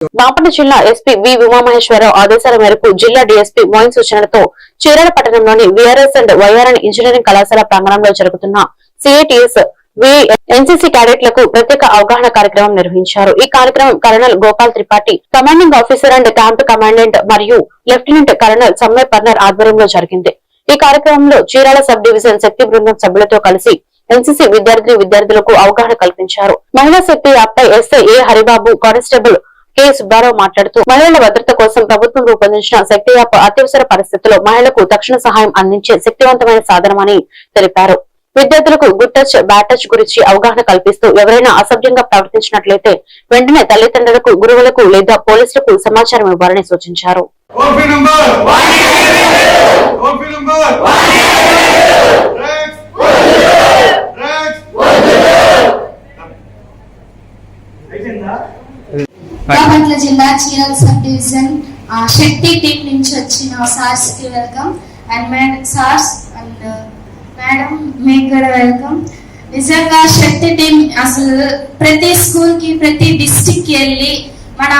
బాపట్ల జిల్లా ఎస్పీ వి ఉమామహేశ్వరరావు ఆదేశాల మేరకు జిల్లా డీఎస్పీ మోయిన్ సూచనలతో చీరాల పట్టణంలోని వీఆర్ఎస్ అండ్ వైఆర్ఎన్ ఇంజనీరింగ్ కళాశాల ప్రాంగణంలో జరుగుతున్న సిఐటిఎస్ ఎన్సీసీ క్యాడెట్లకు ప్రత్యేక అవగాహన కార్యక్రమం నిర్వహించారు. ఈ కార్యక్రమం colonel Gopal Tripathi, commanding officer and camp commandant మరియు లెఫ్టినెంట్ కల్నల్ సమ్మయ్ పర్నర్ ఆధ్వర్యంలో జరిగింది. ఈ కార్యక్రమంలో చీరాల సబ్ డివిజన్ శక్తి బృందం సభ్యులతో కలిసి ఎన్సీసీ విద్యార్థులకు అవగాహన కల్పించారు. మహిళా శక్తి యాప్పై ఎస్ఐ ఏ హరిబాబు, కానిస్టేబుల్ కె సుబ్బారావు మాట్లాడుతూ మహిళల భద్రత కోసం ప్రభుత్వం రూపొందించిన శక్తి యాప్ అత్యవసర పరిస్థితుల్లో మహిళలకు తక్షణ సహాయం అందించే శక్తివంతమైన సాధనమని తెలిపారు. విద్యార్థులకు గుడ్ టచ్, బ్యాడ్ టచ్ గురించి అవగాహన కల్పిస్తూ ఎవరైనా అసభ్యంగా ప్రవర్తించినట్లయితే వెంటనే తల్లిదండ్రులకు, గురువులకు లేదా పోలీసులకు సమాచారం ఇవ్వాలని సూచించారు. బాపట్ల జిల్లా Chirala subdivision Shakti team నుంచి వచ్చిన సార్స్ కి welcome and sirs and madam మీకు కూడా వెల్కమ్. నిజంగా శక్తి టీం అసలు ప్రతి స్కూల్ కి, ప్రతి డిస్ట్రిక్ట్ కి వెళ్ళి మన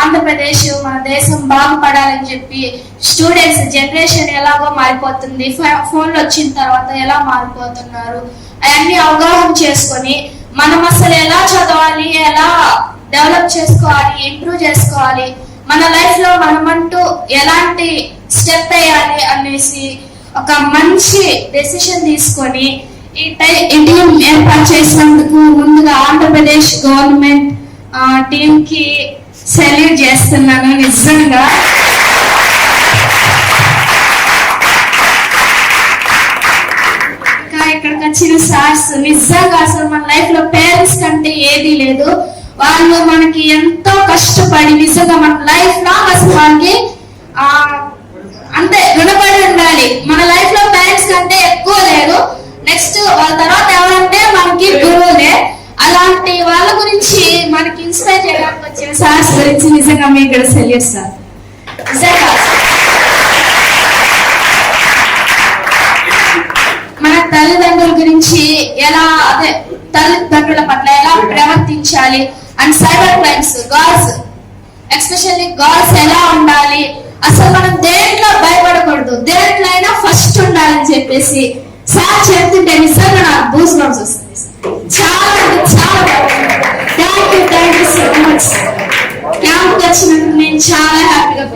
ఆంధ్రప్రదేశ్, మన దేశం బాగుపడాలని చెప్పి స్టూడెంట్స్ జనరేషన్ ఎలాగో మారిపోతుంది, ఫోన్లు వచ్చిన తర్వాత ఎలా మారిపోతున్నారు అవన్నీ అవగాహన చేసుకొని మనం అసలు ఎలా చదవాలి, ఎలా డెవలప్ చేసుకోవాలి, ఇంప్రూవ్ చేసుకోవాలి, మన లైఫ్ లో మనమంటూ ఎలాంటి స్టెప్ వేయాలి అనేసి ఒక మంచి డెసిషన్ తీసుకొని ఈ టీం ఏర్పాటు చేసినందుకు ముందుగా ఆంధ్రప్రదేశ్ గవర్నమెంట్ టీం కి సెల్యూట్ చేస్తున్నాను. నిజంగా ఇంకా ఇక్కడికి వచ్చిన సార్స్ నిజంగా అసలు మన లైఫ్ లో పేరెంట్స్ కంటే ఏదీ లేదు. వాళ్ళు మనకి ఎంతో కష్టపడి నిజంగా మన లైఫ్ లాంగ్ అసలు వాళ్ళకి అంతే రుణపడి ఉండాలి. మన లైఫ్ లో పేరెంట్స్ కంటే ఎక్కువ లేదు. నెక్స్ట్ వాళ్ళ తర్వాత ఎవరంటే మనకి గురువులే. అలాంటి వాళ్ళ గురించి మనకి ఇన్స్పైర్ చేయడానికి వచ్చిన సార్స్ గురించి నిజంగా మీకు కూడా సెల్యూట్ సార్. నిజంగా మన తల్లిదండ్రుల గురించి ఎలా, అదే తల్లిదండ్రుల పట్ల ఎలా ప్రవర్తించాలి and cyber crimes, girls especially girls ఎలా ఉండాలి, అసలు మనం దేంట్లో భయపడకూడదు, దేంట్లో అయినా ఫస్ట్ ఉండాలని చెప్పేసి సార్ చెప్తుంటే నిజంగా నాకు బూస్ బంప్స్ వస్తుంది. చాలా చాలా thank you so much. Camp వచ్చినందుకు నేను చాలా హ్యాపీగా